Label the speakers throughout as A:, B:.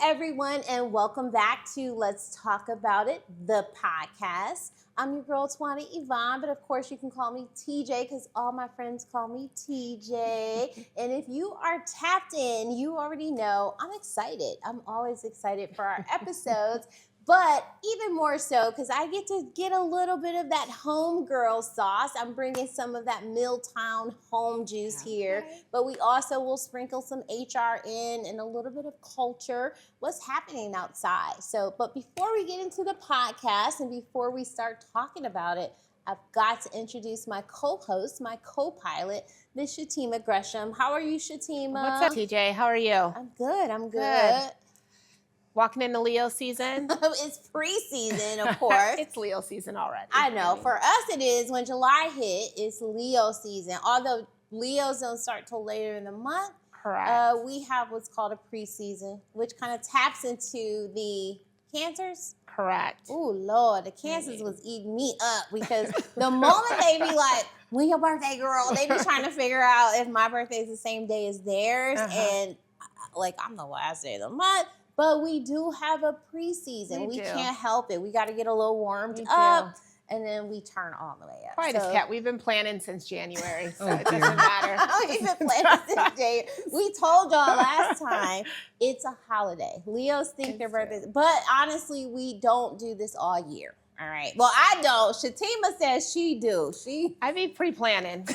A: everyone, and welcome back to Let's Talk About It, the podcast. I'm your girl, Twana Yvonne, but of course you can call me TJ because all my friends call me TJ. And if you are tapped in, you already know I'm excited. I'm always excited for our episodes. But even more so, because I get to get a little bit of that homegirl sauce. I'm bringing some of that Milltown home juice here. But we also will sprinkle some HR in and a little bit of culture, what's happening outside. But before we get into the podcast and before we start talking about it, I've got to introduce my co-host, my co-pilot, Miss Shatema Gresham. How are you, Shatema?
B: What's up, TJ? How are you?
A: I'm good.
B: Walking into Leo season?
A: It's pre-season, of course.
B: It's Leo season already.
A: I know. For us, it is. When July hit, it's Leo season. Although Leos don't start till later in the month.
B: Correct.
A: We have what's called a pre-season, which kind of taps into the Cancers.
B: Correct.
A: Oh, Lord. The Cancers was eating me up because the moment they be like, when your birthday, girl, they be trying to figure out if my birthday is the same day as theirs. And, I'm the last day of the month. But we do have a preseason. We can't help it. We got to get a little warmed up, and then we turn all the way up.
B: Quite a cat. We've been planning since January, so it doesn't matter.
A: We've been planning since January. We told y'all last time it's a holiday. Leos think their birthdays, but honestly, we don't do this all year. All right. Well, I don't. Shatema says she do.
B: I be pre-planning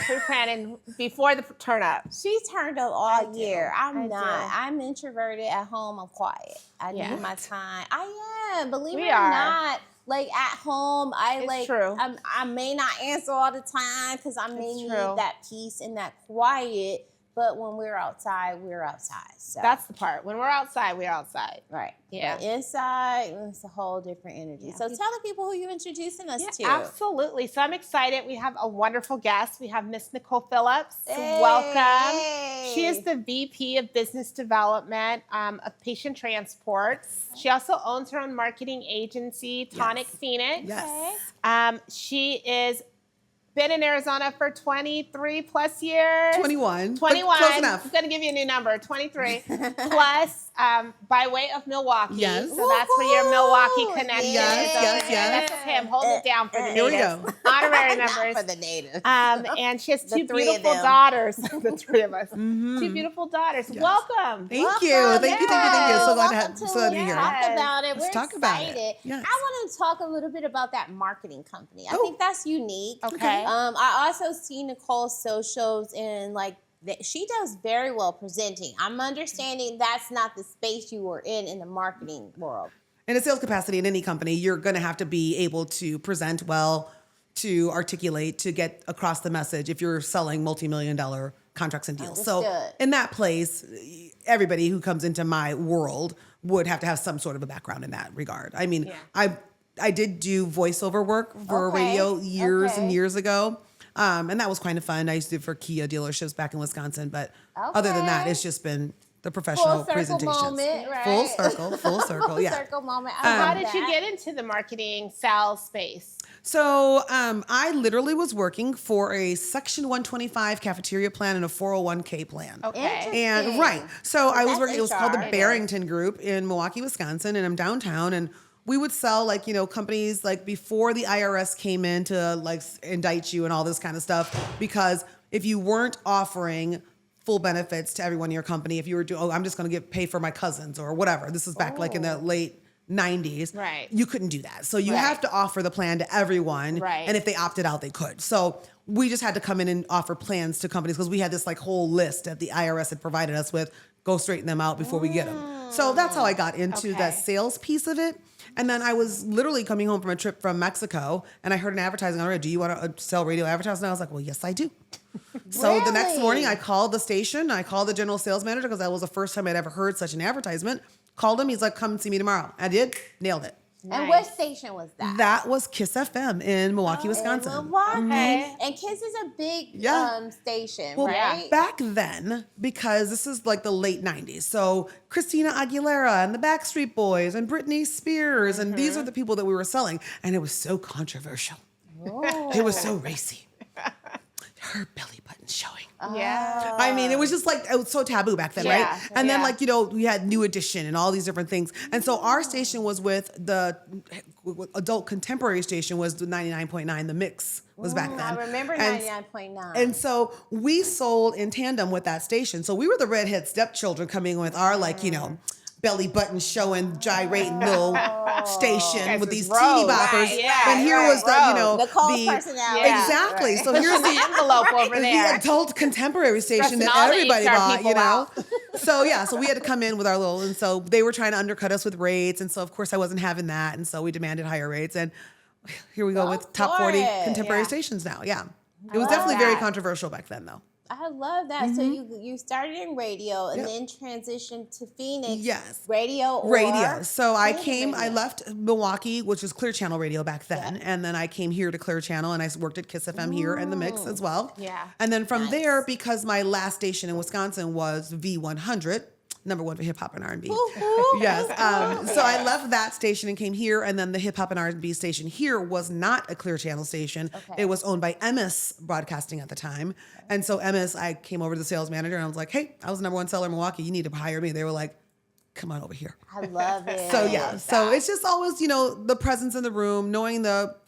B: before the turn up.
A: She turned up all year. I'm not. I'm introverted at home. I'm quiet. I need my time. I am. Believe it or not. Like at home, I may not answer all the time because I may need that peace and that quiet. But when we're outside, we're outside. So
B: that's the part. When we're outside, we're outside.
A: Right.
B: Yeah.
A: But inside, it's a whole different energy. Yeah. So tell the people who you're introducing us to.
B: Absolutely. So I'm excited. We have a wonderful guest. We have Miss Nicole Phillips.
A: Hey.
B: Welcome. She is the VP of Business Development of Patient Transport. She also owns her own marketing agency, Tonic Phoenix.
C: Yes.
B: She is been in Arizona for 23 plus years.
C: 21.
B: 21.
C: Close enough.
B: I'm going to give you a new number, 23. Plus, by way of Milwaukee.
C: Yes.
B: So that's where your Milwaukee connection
C: Yes.
B: That's him. Hold it down for the natives.
C: Here we go.
B: Honorary members.
A: For the natives.
B: And she has two beautiful dauters. The three of us. Two beautiful daughters. Yes. Welcome.
C: Thank you. Thank you. So glad to be here.
A: Talk about it. We're
C: talk
A: excited.
C: About it. Yes.
A: I want to talk a little bit about that marketing company. I think that's unique.
B: Okay.
A: I also see Nicole's socials and she does very well presenting. I'm understanding that's not the space you were in the marketing world.
C: In a sales capacity in any company, you're going to have to be able to present well, to articulate, to get across the message if you're selling multi-million-dollar contracts and deals.
A: Understood.
C: So in that place, everybody who comes into my world would have to have some sort of a background in that regard. I mean, I did do voiceover work for radio years and years ago. And that was kind of fun. I used to do it for Kia dealerships back in Wisconsin. But other than that, it's just been the professional presentations.
A: Moment, right?
C: Full circle,
A: Full circle moment.
B: How did you get into the marketing sales space?
C: So I literally was working for a Section 125 cafeteria plan and a 401k plan.
B: Okay.
C: And so I was working, it was called the
A: HR.
C: Barrington Group in Milwaukee, Wisconsin, and I'm downtown. And we would sell companies before the IRS came in to indict you and all this kind of stuff, because if you weren't offering full benefits to everyone in your company, if you were doing, I'm just going to pay for my cousins or whatever. This is back in the late 90s.
B: Right.
C: You couldn't do that. So you have to offer the plan to everyone.
B: Right.
C: And if they opted out, they could. So we just had to come in and offer plans to companies because we had this whole list that the IRS had provided us with. Go straighten them out before we get them. So that's how I got into that sales piece of it. And then I was literally coming home from a trip from Mexico, and I heard an advertising on radio. Do you want to sell radio advertising? And I was like, well, yes, I do. So the next morning, I called the station. I called the general sales manager because that was the first time I'd ever heard such an advertisement. Called him. He's like, come and see me tomorrow. I did. Nailed it.
A: Nice. And what station was that?
C: That was KISS FM in Milwaukee, Wisconsin.
A: In Milwaukee. And KISS is a big station, right?
C: Back then, because this is the late 90s. So Christina Aguilera and the Backstreet Boys and Britney Spears. And these are the people that we were selling. And it was so controversial. It was so racy. Her belly button showing.
B: Yeah.
C: I mean, it was just like, it was so taboo back then,
B: Yeah.
C: right? And then
B: Yeah.
C: like, we had New Edition and all these different things. And so our station was with the adult contemporary station was the 99.9, the mix was back then.
A: I remember
C: And
A: 99.9.
C: And so we sold in tandem with that station. So we were the redhead stepchildren coming with our belly button showing, gyrating little station
B: Guys
C: with
B: was
C: these
B: rogue.
C: teeny boppers.
B: Right, yeah,
C: and here
B: right,
C: was the,
A: Nicole's
C: the
A: personality.
B: Yeah.
C: exactly.
A: Right.
C: So here's the
B: envelope over there.
C: the adult contemporary station
B: Stressing
C: that
B: all the
C: everybody
B: HR
C: bought,
B: people out.
C: So we had to come in with our little, and so they were trying to undercut us with rates, and so of course I wasn't having that, and so we demanded higher rates, and here we go with top 40 contemporary stations now. Yeah, it was definitely very controversial back then, though.
A: I love that. So you started in radio and then transitioned to Phoenix.
C: Yes.
A: Radio.
C: So I
A: radio.
C: left Milwaukee, which was Clear Channel Radio back then. And then I came here to Clear Channel and I worked at Kiss FM here in the mix as well.
B: Yeah.
C: And then from there, because my last station in Wisconsin was V100, number one for hip hop and R&B. Yes. So I left that station and came here, and then the hip hop and R&B station here was not a Clear Channel station. It was owned by MS Broadcasting at the time. And so MS, I came over to the sales manager and I was like, hey, I was the number one seller in Milwaukee. You need to hire me. They were like, come on over here.
A: I love it.
C: So it's just always, the presence in the room, knowing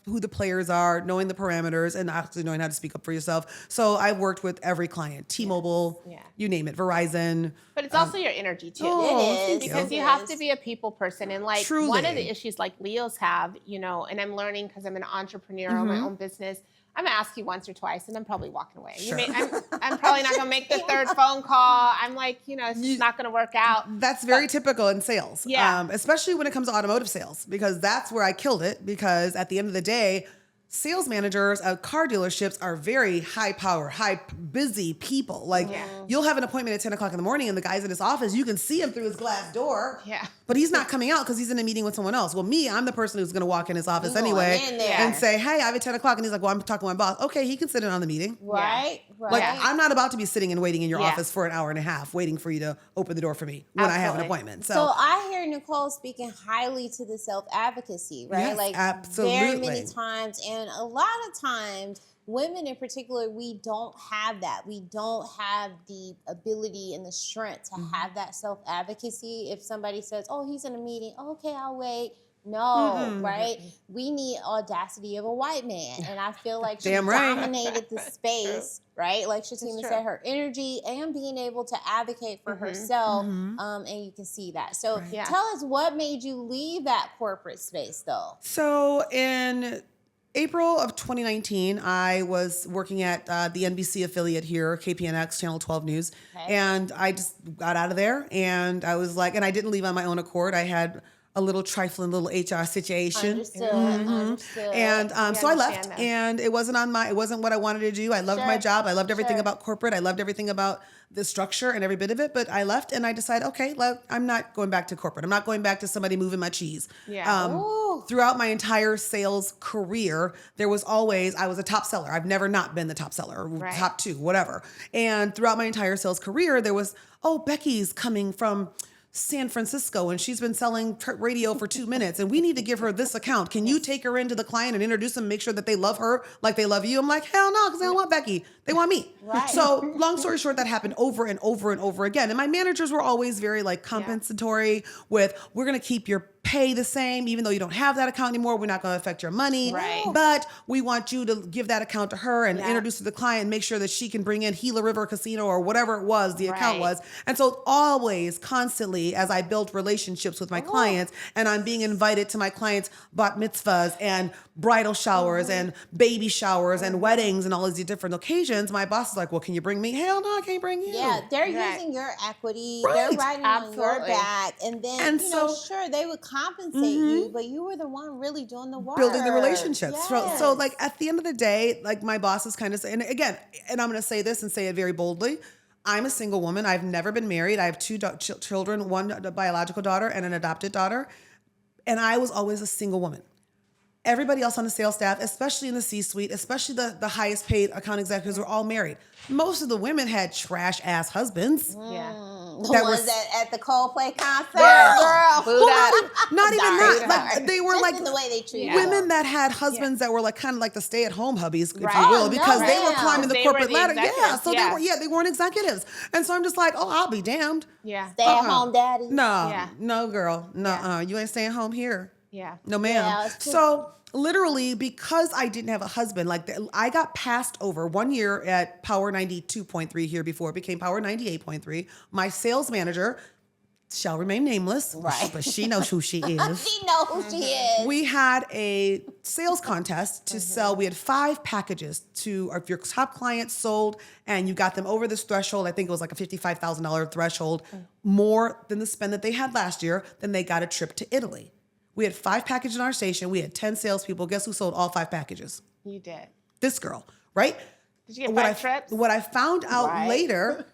C: who the players are, knowing the parameters, and actually knowing how to speak up for yourself. So I've worked with every client, T-Mobile, you name it, Verizon.
B: But it's also your energy too.
A: It is.
B: Because you have to be a people person. And like
C: Truly.
B: one of the issues like Leos have, and I'm learning because I'm an entrepreneur on my own business. I'm gonna ask you once or twice, and I'm probably walking away.
C: Sure.
B: I'm probably not gonna make the third phone call. I'm like, it's just not gonna work out.
C: That's very typical in sales.
B: Yeah.
C: Especially when it comes to automotive sales, because that's where I killed it. Because at the end of the day, sales managers at car dealerships are very high power, busy people. Like you'll have an appointment at 10 o'clock in the morning and the guy's in his office. You can see him through his glass door.
B: Yeah.
C: But he's not coming out because he's in a meeting with someone else. Well, I'm the person who's going to walk in his office anyway and say, hey, I have at 10 o'clock. And he's like, well, I'm talking to my boss. Okay, he can sit in on the meeting.
A: Right.
C: Like I'm not about to be sitting and waiting in your office for an hour and a half, waiting for you to open the door for me when I have an appointment.
A: So I hear Nicole speaking highly to the self-advocacy, right?
C: Yes,
A: like
C: absolutely.
A: very many times, and a lot of times, women in particular, we don't have that. We don't have the ability and the strength to have that self-advocacy. If somebody says, oh, he's in a meeting, okay, I'll wait. No, right? We need audacity of a white man. And I feel like she dominated the space, right? Like Shatema said, her energy and being able to advocate for herself. And you can see that. So tell us, what made you leave that corporate space though?
C: So in April of 2019, I was working at the NBC affiliate here, KPNX, Channel 12 News. And I just got out of there and I was like, and I didn't leave on my own accord. I had a little trifling little HR situation.
A: Understood.
C: And so I left and it wasn't what I wanted to do. I loved my job. I loved everything about corporate. I loved everything about the structure and every bit of it, but I left and I decided, okay, I'm not going back to corporate. I'm not going back to somebody moving my cheese. Throughout my entire sales career, I was a top seller. I've never not been the top seller, or top two, whatever. And throughout my entire sales career, there was, Becky's coming from San Francisco and she's been selling radio for 2 minutes and we need to give her this account. Can you take her into the client and introduce them, make sure that they love her like they love you? I'm like, hell no, because they don't want Becky. They want me.
A: Right.
C: So long story short, that happened over and over and over again. And my managers were always very compensatory with, we're going to keep your pay the same, even though you don't have that account anymore. We're not going to affect your money.
B: Right.
C: But we want you to give that account to her and introduce to the client and make sure that she can bring in Gila River Casino or whatever it was the account was. And so always, constantly, as I built relationships with my clients and I'm being invited to my clients' bat mitzvahs and bridal showers and baby showers and weddings and all these different occasions, my boss is like, well, can you bring me? Hell no, I can't bring you.
A: Yeah, they're using your equity. They're riding on your back. And then, sure, they would compensate you, but you were the one really doing the work.
C: Building the relationships.
A: Yes.
C: So like at the end of the day, like my boss is kind of saying, and again, and I'm going to say this and say it very boldly, I'm a single woman. I've never been married. I have two children, one biological daughter and an adopted daughter. And I was always a single woman. Everybody else on the sales staff, especially in the C-suite, especially the highest paid account executives, were all married. Most of the women had trash ass husbands.
A: The ones at the Coldplay concert.
B: Girl.
A: Who got
C: not even
A: Sorry,
C: that. Like they were
A: just
C: like
A: in the way they treat
C: women that had husbands that were like kind of like the stay-at-home hubbies, if
B: Right.
C: you will,
A: Oh, no,
C: because they were
A: ma'am.
C: climbing the
B: They were
C: corporate
B: the
C: ladder. Yeah,
B: executives,
C: so they weren't executives. And so I'm just like, oh, I'll be damned.
B: Yeah.
A: Stay at home daddy.
C: No,
B: Yeah.
C: no, girl. No,
B: Yeah.
C: You ain't staying home here.
B: Yeah.
C: No, ma'am.
A: Yeah, it's
C: So literally, because I didn't have a husband, like I got passed over 1 year at Power 92.3 here before it became Power 98.3. My sales manager shall remain nameless,
A: Right.
C: but she knows who she is.
A: She knows who she is.
C: We had a sales contest to sell. We had 5 packages to, if your top clients sold and you got them over this threshold, I think it was like a $55,000 threshold, more than the spend that they had last year, then they got a trip to Italy. We had 5 packages in our station. We had 10 salespeople. Guess who sold all 5 packages?
B: You did.
C: This girl, right?
B: Did you get 5 trips?
C: What I found out
A: Right.
C: later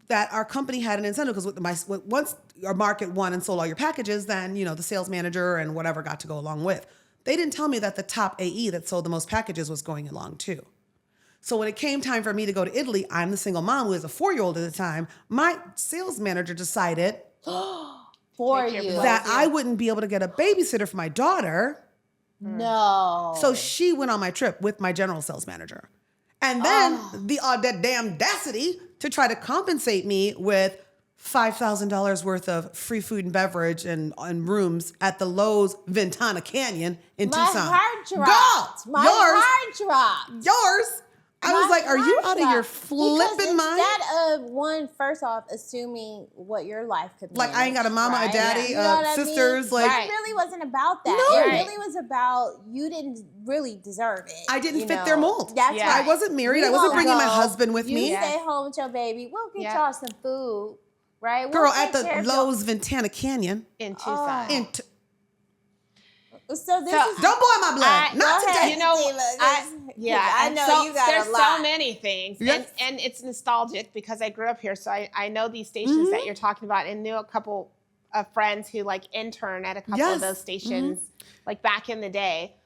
C: that our company had an incentive because once our market won and sold all your packages, then the sales manager and whatever got to go along with. They didn't tell me that the top AE that sold the most packages was going along too. So when it came time for me to go to Italy, I'm the single mom who was a 4-year-old at the time. My sales manager decided
A: For
B: Take care of
A: you.
B: yourself.
C: that I wouldn't be able to get a babysitter for my daughter.
A: No.
C: So she went on my trip with my general sales manager. And then the damn audacity to try to compensate me with $5,000 worth of free food and beverage and rooms at the Lowe's Ventana Canyon in
A: my
C: Tucson.
A: heart dropped.
C: Girl,
A: My
C: yours,
A: heart dropped.
C: yours. I was
A: My
C: like, are you
A: heart
C: out of your
A: dropped.
C: flipping
A: Because
C: mind?
A: instead of one, first off, assuming what your life could be.
C: Like I ain't got a mama, a daddy,
A: You know what I mean?
C: sisters. Like
A: It really wasn't about that.
C: No.
A: It
B: Right.
A: really was about you didn't really deserve it.
C: I didn't
A: you
C: fit
A: know?
C: their mold.
A: That's
B: Yeah.
A: right.
C: I wasn't married.
A: We
C: I wasn't
A: gonna
C: bringing my
A: go.
C: husband with
A: You
C: me.
A: stay home with your baby. We'll get
B: Yeah.
A: y'all some food, right?
C: Girl,
A: We'll
C: at
A: take
C: the
A: care of y'all.
C: Lowe's Ventana Canyon.
B: In Tucson.
C: In
A: So this
B: So-
A: is
C: don't boil my blood.
B: I-
C: Not
A: Go ahead.
C: today.
B: You know,
A: Diva, I know
B: so
A: you got
B: there's
A: a lot.
B: so many things,
C: Yes.
B: and it's nostalgic because I grew up here, so I know these stations that you're talking about, and knew a couple of friends who like intern at a couple
C: Yes.
B: of those stations, like back in the day.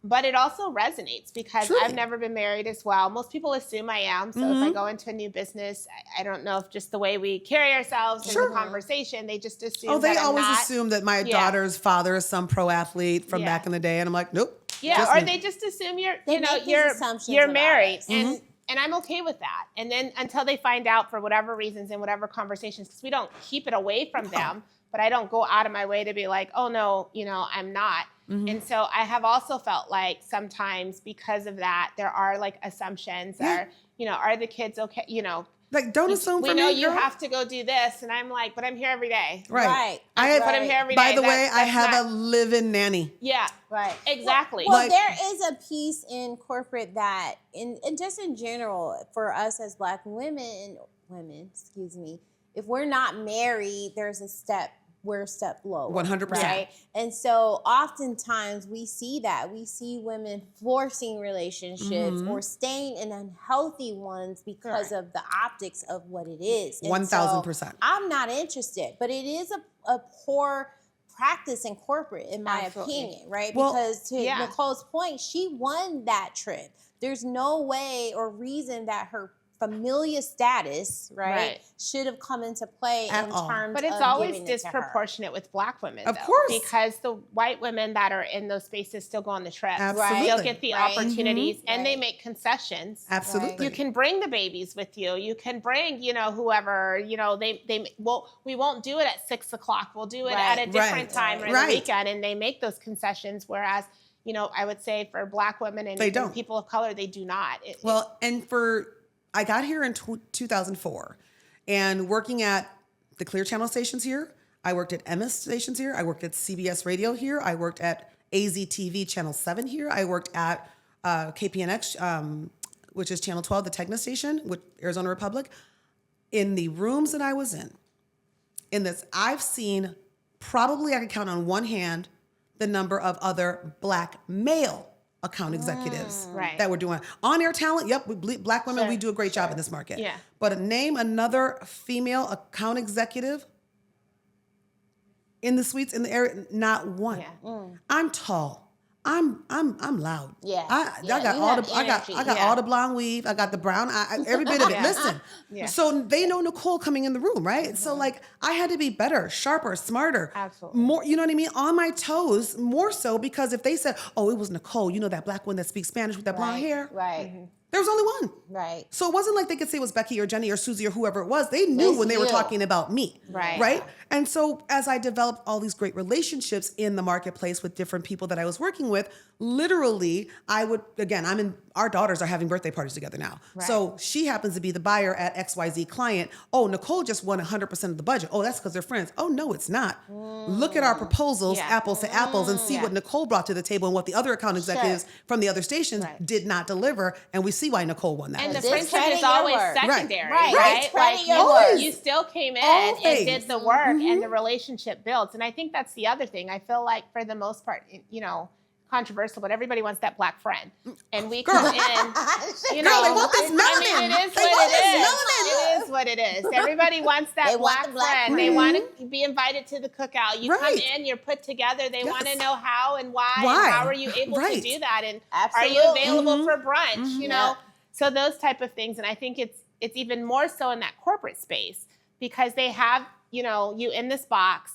B: But it also resonates because
C: Truly.
B: I've never been married as well. Most people assume I am. So if I go into a new business, I don't know if just the way we carry ourselves in the conversation, they just assume.
C: Oh, they
B: that I'm
C: always
B: not.
C: assume that my
B: Yeah.
C: daughter's father is some pro athlete from
B: Yeah.
C: back in the day, and I'm like, nope.
B: Yeah,
C: just
B: or
C: me.
B: they just assume you're,
A: They make these assumptions
B: you're
A: about
B: married,
A: us.
B: and I'm okay with that. And then until they find out for whatever reasons and whatever conversations, because we don't keep it away from them, but I don't go out of my way to be like, oh no, I'm not. And so I have also felt like sometimes because of that, there are like assumptions, or are the kids okay?
C: Like, don't assume
B: We
C: for
B: know
C: me,
B: you
C: girl.
B: have to go do this, and I'm like, but I'm here every day.
C: Right.
A: Right.
C: I have,
B: But I'm here every day.
C: by the way, I
B: That's
C: have
B: not-
C: a live-in nanny.
B: Yeah,
A: Right.
B: exactly.
A: Well,
C: Like-
A: there is a piece in corporate that, and just in general, for us as Black women, if we're not married, we're a step lower.
C: 100%.
A: Right? And so oftentimes we see that. We see women forcing relationships or staying in unhealthy ones because of the optics of what it is. And
C: 1000%.
A: so I'm not interested, but it is a poor practice in corporate, in my
B: Absolutely.
A: opinion, right?
C: Well,
A: Because to
B: yeah.
A: Nicole's point, she won that trip. There's no way or reason that her familial status, right, should have come into play
C: At
A: in
C: all.
A: terms
B: But it's
A: of
B: always
A: giving it to her.
B: disproportionate with Black women,
C: Of
B: though,
C: course.
B: because the white women that are in those spaces still go on the trip.
C: Absolutely.
B: They'll get the
A: Right.
B: opportunities, and they
A: Right.
B: make concessions.
C: Absolutely.
B: You can bring the babies with you. You can bring, whoever. We won't do it at 6:00. We'll do it at a
A: Right.
B: different
C: Right.
B: time or
C: Right.
B: the weekend, and they make those concessions. Whereas, I would say for Black women and,
C: They
B: and
C: don't.
B: people of color, they do not.
C: Well, I got here in 2004, and working at the Clear Channel stations here, I worked at MS stations here, I worked at CBS Radio here, I worked at AZTV Channel 7 here, I worked at KPNX, which is Channel 12, the Tegna station, with Arizona Republic. In the rooms that I was in this, I've seen probably, I could count on one hand the number of other Black male account executives
B: Right.
C: that were doing on-air talent. Yep, Black women,
B: Sure,
C: we do a great job in this market.
B: Yeah.
C: But name another female account executive in the suites in the area, not one.
B: Yeah.
C: I'm tall. I'm loud.
A: Yeah.
C: I
A: Yeah,
C: got
A: you
C: all
A: have
C: the I got
A: energy.
C: all the blonde weave. I got the brown eye, every bit of it.
B: Yeah.
C: Listen.
B: Yeah.
C: So they know Nicole coming in the room, right? So like I had to be better, sharper, smarter.
B: Absolutely.
C: More, you know what I mean? On my toes, more so, because if they said, "Oh, it was Nicole, you know, that black one that speaks Spanish with that blonde hair."
A: Right.
C: There was only one.
A: Right.
C: So it wasn't like they could say it was Becky or Jenny or Susie or whoever it was. They knew
A: It's
C: when they were
A: you.
C: talking about me.
B: Right.
C: Right? And so as I developed all these great relationships in the marketplace with different people that I was working with, literally I would, again, our daughters are having birthday parties together now.
B: Right.
C: So she happens to be the buyer at XYZ client. Oh, Nicole just won 100% of the budget. Oh, that's because they're friends. Oh, no, it's not. Look at our proposals,
B: Yeah.
C: apples to apples, and see
B: Yeah.
C: what Nicole brought to the table and what the other account executives from the other stations
B: Right.
C: did not deliver. And we see why Nicole won that.
B: And the
A: Discredit
B: friendship is
A: your
B: always
A: work.
B: secondary,
A: Right.
B: right?
A: Discredit
B: Like
A: your work.
B: you still came in
C: Always.
B: and did the work, and the relationship builds. And I think that's the other thing. I feel like for the most part, you know, controversial, but everybody wants that black friend, and we come in. You know,
C: Girl, they want this
B: I mean,
C: melanin.
B: it is
C: They
B: what
C: want
B: it
C: this
B: is.
C: melanin.
B: It is what it is. Everybody wants that
A: They want
B: black,
A: the black
B: friend.
A: friend.
B: They want to be invited to the cookout. You come
C: Right.
B: in, you're put together. They want to
C: Yes.
B: know how and why,
C: Why?
B: and how are you able to
C: Right.
B: do that, and
A: Absolutely.
B: are you available for brunch? You know,
A: Yep.
B: so those type of things. And I think it's even more so in that corporate space, because they have, you know, you in this box.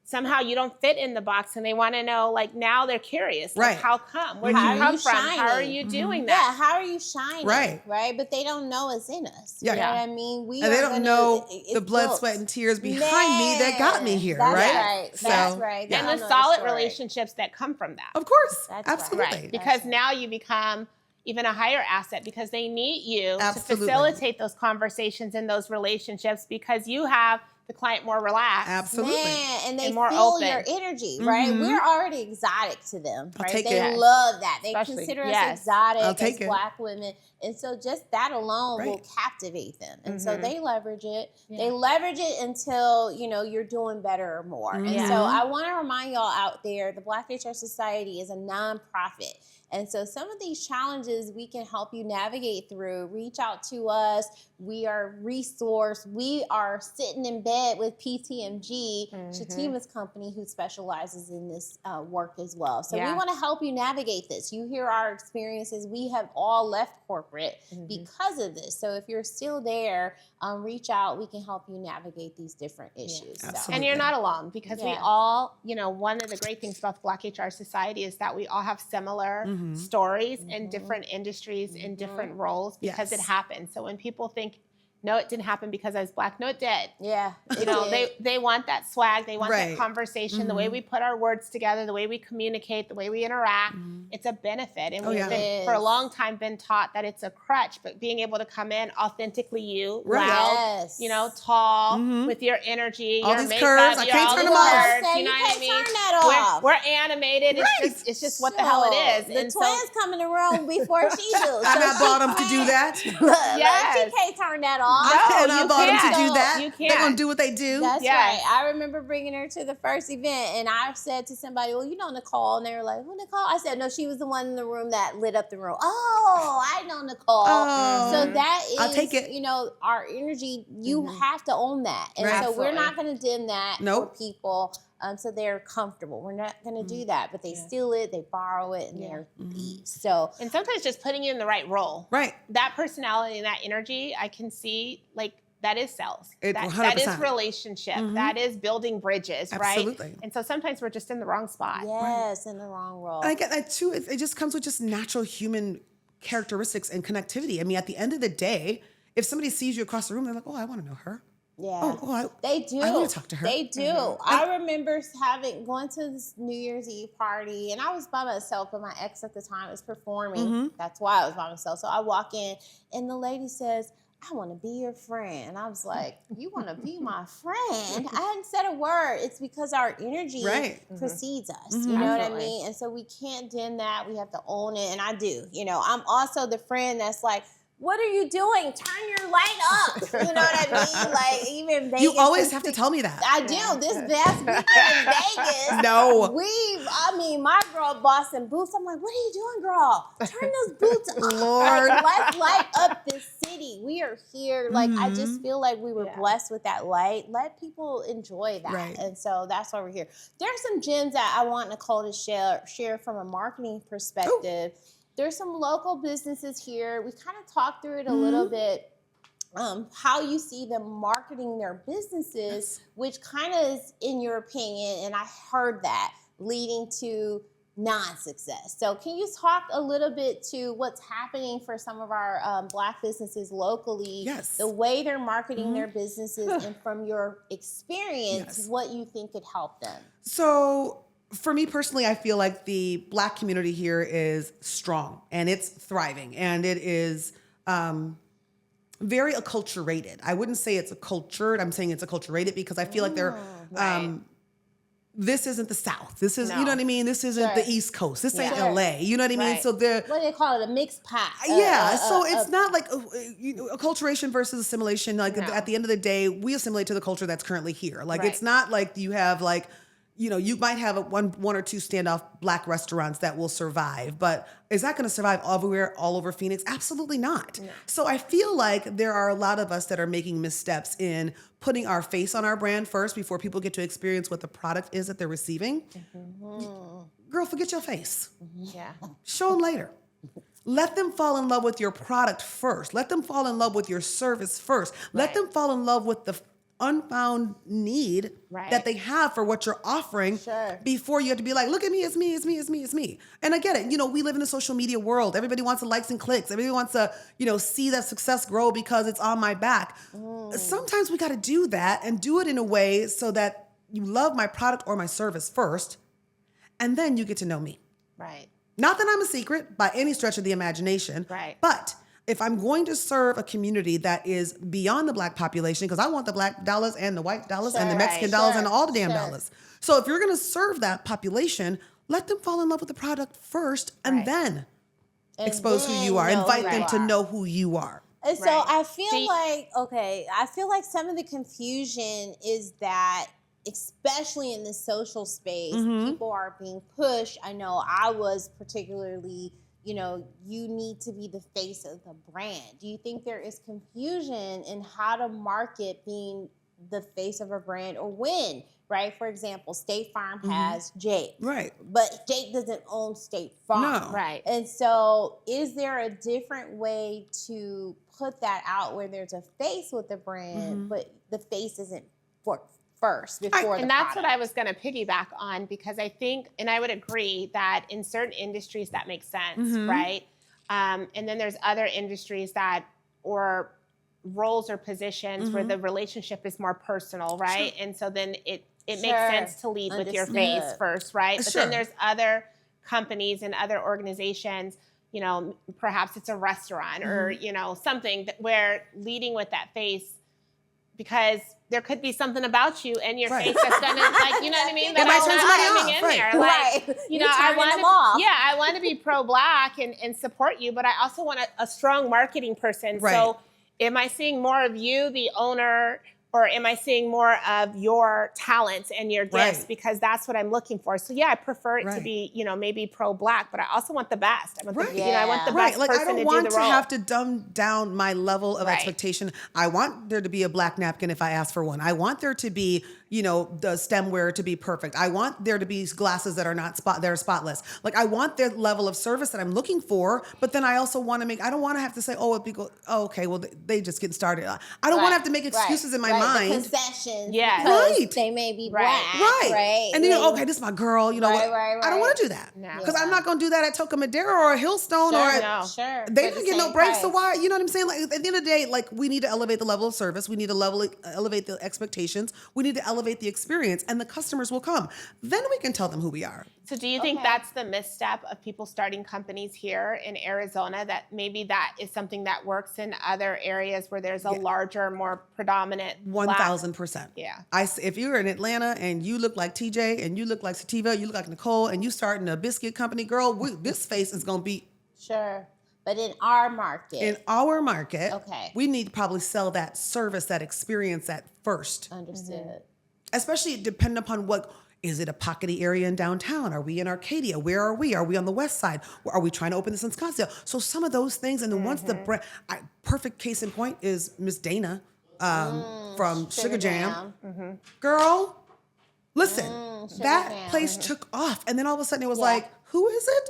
B: Somehow you don't fit in the box, and they want to know, like, now they're curious. Like,
C: Right.
B: how come? Where
A: How
B: do
A: are
B: you come
A: you
B: from? How are
A: shining?
B: you doing
A: Yeah,
B: that?
A: how are you shining?
C: Right.
A: Right. But they don't know it's in us.
C: Yeah.
A: You know what I mean? We
C: And they
A: are
C: don't
A: gonna-
C: know
A: it's
C: the blood,
A: built.
C: sweat, and tears behind me that got me here,
A: That's
C: right?
A: right.
C: So,
A: That's right. They
B: And
A: don't
B: the
A: know
B: solid
A: story.
B: relationships that come from that.
C: Of course.
A: That's right.
C: Absolutely.
B: Right. Because
A: right.
B: now you become even a higher asset, because they need you
C: Absolutely.
B: to facilitate those conversations and those relationships, because you have the client more relaxed.
C: Absolutely.
A: Man, and they
B: And more
A: feel
B: open.
A: your energy, right? We're already exotic to them,
C: I'll
A: right?
C: take
A: They
C: it.
A: love that. They
B: Especially-
A: consider
B: yes.
A: us exotic
C: I'll
A: as
C: take it.
A: Black women. And so just that alone will
C: Right.
A: captivate them. And so they leverage it.
B: Yeah.
A: They leverage it until, you know, you're doing better or more. And
B: Yeah.
A: so I want to remind y'all out there, the Black HR Society is a nonprofit. And so some of these challenges we can help you navigate through. Reach out to us. We are resourced. We are sitting in bed with PTMG, Shatema's company, who specializes in this work as well. So we
B: Yeah.
A: want to help you navigate this. You hear our experiences. We have all left corporate because of this. So if you're still there, reach out. We can help you navigate these different issues. So.
C: Absolutely.
B: And you're not alone, because we
A: Yeah.
B: all, you know, one of the great things about the Black HR Society is that we all have similar stories in different industries, in different roles, because
C: Yes.
B: it happens. So when people think, no, it didn't happen because I was Black, no, it did.
A: Yeah.
B: You know, they want that swag, they want
C: Right.
B: that conversation, the way we put our words together, the way we communicate, the way we interact. It's a benefit. And
C: Oh,
B: we've
C: yeah.
B: been, for a long time, been taught that it's a crutch, but being able to come in authentically you,
C: Right.
B: loud,
A: Yes.
B: you know, tall, with your energy,
C: All
B: your
C: these
B: makeup,
C: curves, I
B: your
C: can't
B: all
C: turn
B: the
C: them off.
B: curves,
A: Say,
B: you know
A: you
B: what I
A: can't
B: mean?
A: turn that off.
B: We're animated. It's just what the hell it is.
A: The
B: And so-
A: twins come in the room before she do.
C: And I bought them to do that.
B: Yes.
A: She can't turn that off.
C: And I
B: you
C: bought them to
B: can't.
C: do that.
B: You
C: They're going
B: can't.
C: to do what they do.
A: That's
B: Yes.
A: right. I remember bringing her to the first event, and I said to somebody, "Well, you know Nicole," and they were like, "Who Nicole?" I said, "No, she was the one in the room that lit up the room." Oh, I know Nicole.
C: Oh.
A: So that is,
C: I'll take it.
A: you know, our energy. You have to own that, and
C: Right.
A: so we're
B: Absolutely.
A: not going to dim that
C: Nope.
A: for people. So they're comfortable. We're not going to do that, but they steal it, they borrow it, and they're thieves. So
B: And sometimes just putting you in the right role.
C: Right.
B: That personality and that energy, I can see, like, that is sales.
C: It-
B: That is
C: 100%.
B: relationship. That is building bridges,
C: Absolutely.
B: right? And so sometimes we're just in the wrong spot.
A: yes, in the wrong role.
C: And I get that too. It just comes with just natural human characteristics and connectivity. I mean, at the end of the day, if somebody sees you across the room, they're like, "Oh, I want to know her."
A: Yeah.
C: They
A: do.
C: I want to talk to her.
A: They do. I remember going to this New Year's Eve party, and I was by myself, but my ex at the time was performing. That's why I was by myself. So I walk in, and the lady says, "I want to be your friend." And I was like, "You want to be my friend?" I hadn't said a word. It's because our energy precedes us. You know what I
B: Absolutely.
A: mean? And so we can't dim that. We have to own it. And I do. You know, I'm also the friend that's like, what are you doing? Turn your light up. You know what I mean? Like even Vegas.
C: You always have to tell me that.
A: I do. This past weekend in Vegas.
C: No.
A: My girl bought some boots. I'm like, what are you doing, girl? Turn those boots up.
C: Lord.
A: Like, let's light up this city. We are here. Like, I just feel like we were blessed with that light. Let people enjoy that.
C: Right.
A: And so that's why we're here. There are some gems that I want Nicole to share from a marketing perspective. Ooh. There's some local businesses here. We kind of talked through it a little bit. How you see them marketing their businesses, which kind of is, in your opinion, and I heard that, leading to non-success. So can you talk a little bit to what's happening for some of our Black businesses locally, the way they're marketing their businesses, and from your experience, what you think could help them?
C: So for me personally, I feel like the Black community here is strong and it's thriving, and it is very acculturated. I wouldn't say it's accultured. I'm saying it's acculturated because I feel like they're this isn't the South. This is, you know what I mean? This isn't the East Coast. This ain't LA. You know what I mean? So they're...
A: What do they call it? A mixed pot.
C: So it's not like acculturation versus assimilation. Like at the end of the day, we assimilate to the culture that's currently here. Like it's not like you have like, you know, you might have one or two standoff Black restaurants that will survive, but is that going to survive everywhere, all over Phoenix? Absolutely not. No. So I feel like there are a lot of us that are making missteps in putting our face on our brand first before people get to experience what the product is that they're receiving. Girl, forget your face. Show them later. Let them fall in love with your product first. Let them fall in love with your service first. Let them fall in love with the unfound need that they have for what you're offering before you have to be like, look at me, it's me, it's me, it's me, it's me. And I get it. You know, we live in a social media world. Everybody wants the likes and clicks. Everybody wants to, you know, see that success grow because it's on my back. Sometimes we got to do that and do it in a way so that you love my product or my service first, and then you get to know me.
B: Right.
C: Not that I'm a secret by any stretch of the imagination, but if I'm going to serve a community that is beyond the Black population, because I want the Black dollars and the white dollars and the Mexican dollars and all the damn dollars. So if you're going to serve that population, let them fall in love with the product first and then expose who you are. Invite them to know who you are.
A: And so I feel like some of the confusion is that, especially in the social space, people are being pushed. I know I was particularly, you know, you need to be the face of the brand. Do you think there is confusion in how to market being the face of a brand or when, right? For example, State Farm has Jake.
C: Right.
A: But Jake doesn't own State Farm.
C: No.
B: Right.
A: And so is there a different way to put that out where there's a face with the brand, but the face isn't first before
B: and that's what I was going to piggyback on, because I think, and I would agree that in certain industries that makes sense, right? And then there's other industries that, or roles or positions where the relationship is more personal, right? And so then it makes sense to lead with your face first, right? But then there's other companies and other organizations, you know, perhaps it's a restaurant or, you know, something that where leading with that face, because there could be something about you and your face that's gonna, like, you know what I mean? That
C: might turn somebody
B: coming
C: off,
B: in there. Like, you know, I want to be pro-Black and support you, but I also want a strong marketing person. So am I seeing more of you, the owner, or am I seeing more of your talents and your gifts? Because that's what I'm looking for. So yeah, I prefer it to be, you know, maybe pro-Black, but I also want the best. I want the, you know, I want the best
C: like,
B: person
C: I don't
B: to
C: want
B: do the role.
C: to have to dumb down my level of expectation. I want there to be a Black napkin if I ask for one. I want there to be, you know, the stemware to be perfect. I want there to be glasses that are not they're spotless. Like, I want the level of service that I'm looking for, but then I also want to make, I don't want to have to say, oh, people, oh, okay, well, they just getting started. I don't want to have to make excuses in my mind.
A: The concessions. They may be Black.
C: And then, okay, this is my girl, you know, I don't want to do that. Because I'm not going to do that at Toca Madera or a Hillstone they didn't get no breaks. So why, you know what I'm saying? Like, at the end of the day, like, we need to elevate the level of service. We need to elevate the expectations. We need to elevate the experience, and the customers will come. Then we can tell them who we are.
B: So do you think that's the misstep of people starting companies here in Arizona, that maybe that is something that works in other areas where there's a larger, more predominant
C: 1,000%.
B: Yeah.
C: If you're in Atlanta and you look like TJ and you look like Sativa, you look like Nicole, and you starting a biscuit company, girl, this face is going to be...
A: But in our market.
C: In our market,
A: Okay.
C: we need to probably sell that service, that experience at first.
A: Understood.
C: Especially depending upon what, is it a pockety area in downtown? Are we in Arcadia? Where are we? Are we on the west side? Are we trying to open this in Scottsdale? So some of those things, and then once the brand, perfect case in point is Miss Dana from Sugar Jam. Girl, listen, that
A: Jam.
C: place took off, and then all of a sudden it was like, who is it?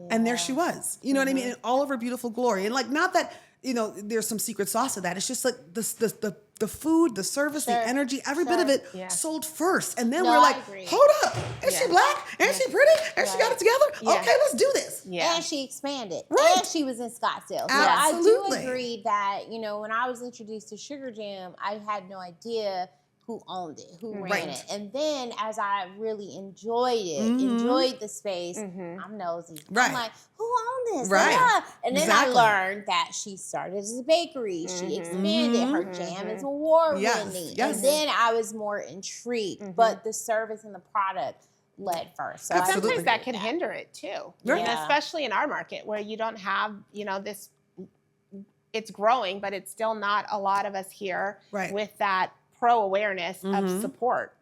C: And there she was. You know what I mean? In all of her beautiful glory. And like, not that, you know, there's some secret sauce to that. It's just like the food, the service, the energy, every bit of it sold first. And then we're like, hold up. Is she black? And she pretty? And she got it together? Okay, let's do this.
B: Yeah.
A: And she expanded.
C: Right.
A: And she was in Scottsdale. So
C: Absolutely.
A: I do agree that, you know, when I was introduced to Sugar Jam, I had no idea who owned it, who ran it. And then as I really enjoyed it, enjoyed the space, I'm nosy. I'm like, who owned this?
C: Right.
A: Yeah. And then
C: Exactly.
A: I learned that she started as a bakery. She expanded. Her jam is award-winning.
C: Yes.
A: And then I was more intrigued. But the service and the product led first. So
B: But
C: Absolutely.
B: sometimes that can hinder it too.
C: Right.
B: You know, especially in our market where you don't have, you know, this, it's growing, but it's still not a lot of us here with that pro awareness of support.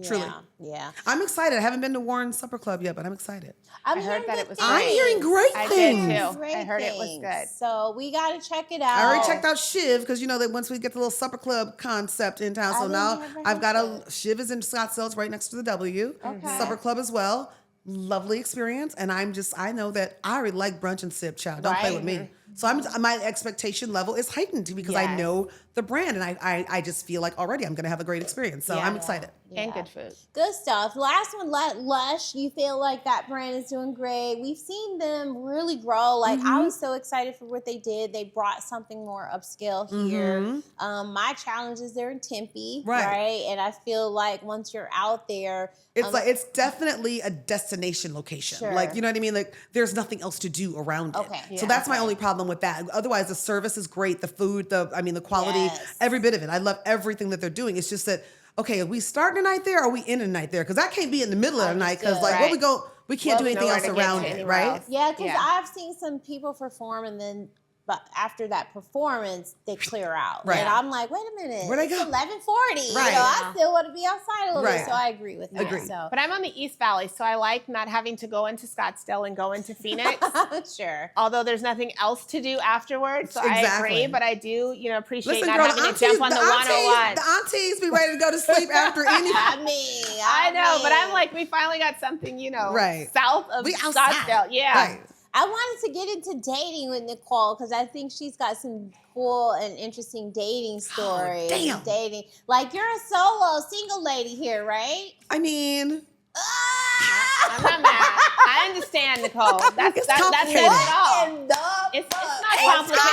C: Truly.
A: Yeah.
C: I'm excited. I haven't been to Warren's Supper Club yet, but I'm excited.
A: I
B: heard that it was
C: I'm hearing great
B: I
C: things.
B: did too.
A: Great
B: I heard it was
A: things.
B: good.
A: So we got to check it out.
C: I already checked out Shiv because you know that once we get the little supper club concept in town. So now I've got Shiv is in Scottsdale, it's right next to the W. Supper club as well. Lovely experience. And I know that I already like brunch and sip, child. Don't play with me. So my expectation level is heightened because I know the brand and I just feel like already I'm going to have a great experience. So I'm excited.
B: And good food.
A: Good stuff. Last one, Lush. You feel like that brand is doing great. We've seen them really grow. Like I was so excited for what they did. They brought something more upscale here. My challenge is they're in Tempe, right? And I feel like once you're out there,
C: it's like it's definitely a destination location. Like you know what I mean? Like there's nothing else to do around it. So that's my only problem with that. Otherwise, the service is great. The food, the quality, every bit of it. I love everything that they're doing. It's just that. Okay, are we starting a night there or are we in a night there? Because that can't be in the middle of the night because like we can't do anything else around it, right?
A: Yeah, because I've seen some people perform and then but after that performance, they clear out.
C: Right.
A: And I'm like, wait a minute.
C: Where'd they go?
A: It's 11:40. You know, I still want to be outside a little bit. So I agree with that. So.
B: But I'm on the East Valley, so I like not having to go into Scottsdale and go into Phoenix.
A: Sure.
B: Although there's nothing else to do afterwards. So I agree, but I do, appreciate not having to jump on the 101.
C: The aunties be ready to go to sleep after any.
B: I know, but I'm like, we finally got something, south of Scottsdale. Yeah.
C: Right.
A: I wanted to get into dating with Nicole because I think she's got some cool and interesting dating stories.
C: Damn.
A: Dating. Like, you're a solo, single lady here, right?
C: I mean...
B: I'm not mad. I understand, Nicole. That's it all. It's not complicated.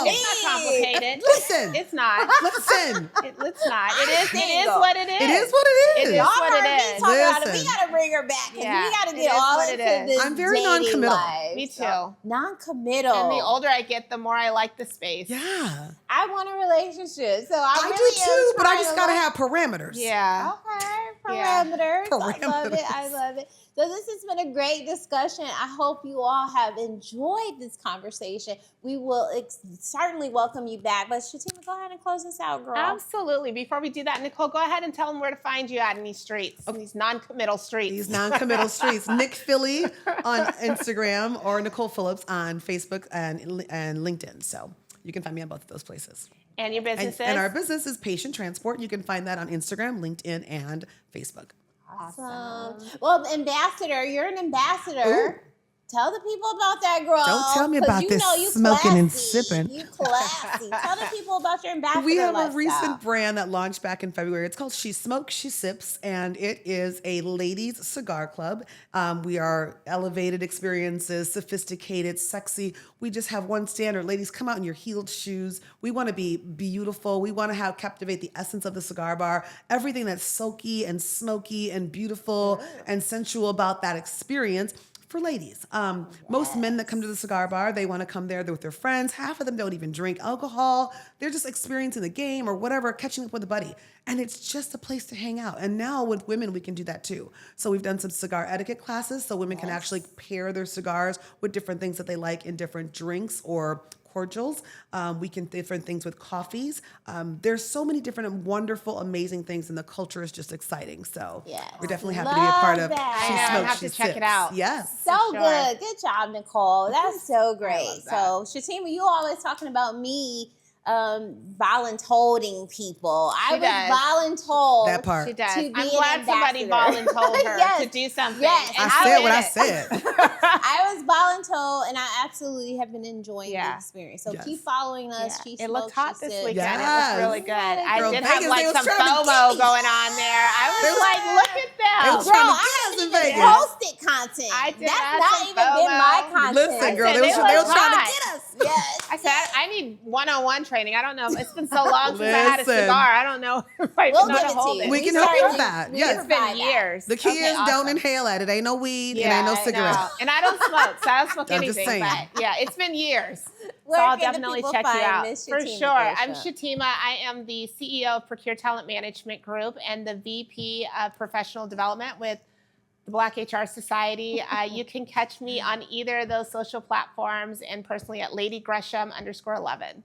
B: It's not complicated.
C: Listen.
B: It's not.
C: Listen.
B: It's not. It is what it is.
C: It is what it is.
B: It is what it is.
A: We got to bring her back. We got to get all into this.
C: I'm very
A: dating
C: non-committal.
A: life.
B: Me too.
A: Non-committal.
B: And the older I get, the more I like the space.
C: Yeah.
A: I want a relationship. So I
C: do
A: really
C: too, but I just got to
A: like-
C: have parameters.
A: Okay.
B: Yeah.
A: Parameters. I love
C: Parameters.
A: it. I love it. So this has been a great discussion. I hope you all have enjoyed this conversation. We will certainly welcome you back. But Shatema, go ahead and close this out, girl.
B: Absolutely. Before we do that, Nicole, go ahead and tell them where to find you at in these streets, these non-committal streets.
C: These non-committal streets. Nick Philly on Instagram or Nicole Phillips on Facebook and LinkedIn. So you can find me on both of those places.
B: And your business is?
C: And our business is Patient Transport. You can find that on Instagram, LinkedIn, and Facebook.
A: Awesome. Well, ambassador, you're an ambassador.
C: Ooh.
A: Tell the people about that, girl.
C: Don't tell me about this smoking and sipping.
A: You classy. Tell the people about your ambassador
C: We have
A: lifestyle.
C: a recent brand that launched back in February. It's called She Smokes, She Sips, and it is a ladies' cigar club. We are elevated experiences, sophisticated, sexy. We just have one standard. Ladies, come out in your heeled shoes. We want to be beautiful. We want to captivate the essence of the cigar bar. Everything that's silky and smoky and beautiful and sensual about that experience. For ladies. Most men that come to the cigar bar, they want to come there with their friends. Half of them don't even drink alcohol. They're just experiencing the game or whatever, catching up with a buddy. And it's just a place to hang out. And now with women, we can do that too. So we've done some cigar etiquette classes so women can actually pair their cigars with different things that they like in different drinks or cordials. We can different things with coffees. There's so many different and wonderful, amazing things, and the culture is just exciting. So we're definitely happy to be a part of.
A: Love that.
C: She
B: I know, I
C: smokes,
B: have
C: she
B: to check it
C: sips.
B: out.
C: Yes.
A: So
B: For sure.
A: good. Good job, Nicole. That's so great.
B: love
A: So, Shatema, you always talking about me voluntolding people. I was
B: does.
A: voluntold.
C: That part.
B: She does.
A: To be
B: I'm
A: an
B: glad somebody
A: ambassador.
B: voluntold her
A: Yes.
B: to do something.
A: Yes.
B: and
C: I
B: she
C: said
B: did
C: what I
B: it.
C: said.
A: I was voluntold, and I absolutely have been enjoying the
B: Yeah.
A: experience. So
C: Yes.
A: keep following us.
B: Yeah.
A: She
B: It looked
A: smokes,
B: hot
A: she
B: this
A: sips.
B: weekend. It
C: Yes.
B: was really good. I
C: Girl,
B: did
C: Vegas,
B: have like
C: they was
B: some
C: trying to get
B: FOMO
C: me.
B: going on there. I
C: They
B: was
C: was-
B: like, look at
C: They
B: them.
C: was
A: Girl,
C: trying to
A: I
C: get us
A: haven't
C: in
A: even
C: Vegas.
A: posted content.
B: I did
A: That's
B: have
A: not
B: some
A: even been my
B: FOMO.
A: content.
C: Listen, girl,
B: said
C: they
B: they
C: was
B: look
C: trying to
B: hot.
C: get us.
A: Yes.
B: I said, I need 101 training. I don't know. It's been so long since I had a
C: Listen.
B: cigar. I don't know if I
A: We'll
B: know
A: give
B: how
A: it
B: to
A: to
B: hold
A: you.
B: it.
C: We can help you
A: certainly-
C: with that.
A: we
C: Yes.
B: It's been
A: provide that.
B: years.
C: The key
B: Okay,
C: is don't
B: awesome.
C: inhale at it. Ain't no weed
B: Yeah,
C: and ain't no
B: I
C: cigarette.
B: know. And I don't smoke, so I don't smoke
C: I'm just
B: anything.
C: saying.
B: But yeah, it's been years.
A: Where
B: So I'll
A: can the
B: definitely
A: people
B: check you
A: find
B: out.
A: Miss
B: For
A: Shatema
B: sure. I'm
A: Bishop?
B: Shatema. I am the CEO of Procure Talent Management Group and the VP of Professional Development with the Black HR Society. You can catch me on either of those social platforms and personally at Lady Gresham_11.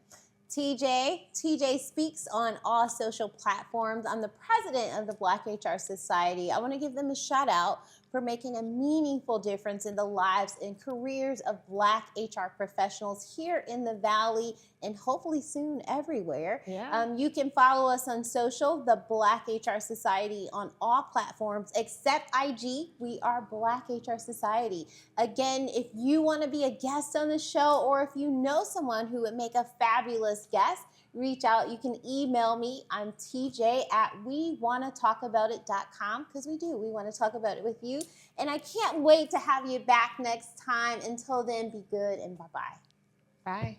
A: TJ speaks on all social platforms. I'm the president of the Black HR Society. I want to give them a shout out for making a meaningful difference in the lives and careers of Black HR professionals here in the Valley and hopefully soon everywhere.
B: Yeah.
A: You can follow us on social, the Black HR Society, on all platforms except IG. We are Black HR Society. Again, if you want to be a guest on the show or if you know someone who would make a fabulous guest, reach out. You can email me. I'm TJ@wewannatalkaboutit.com because we do. We want to talk about it with you. And I can't wait to have you back next time. Until then, be good and bye-bye.
B: Bye.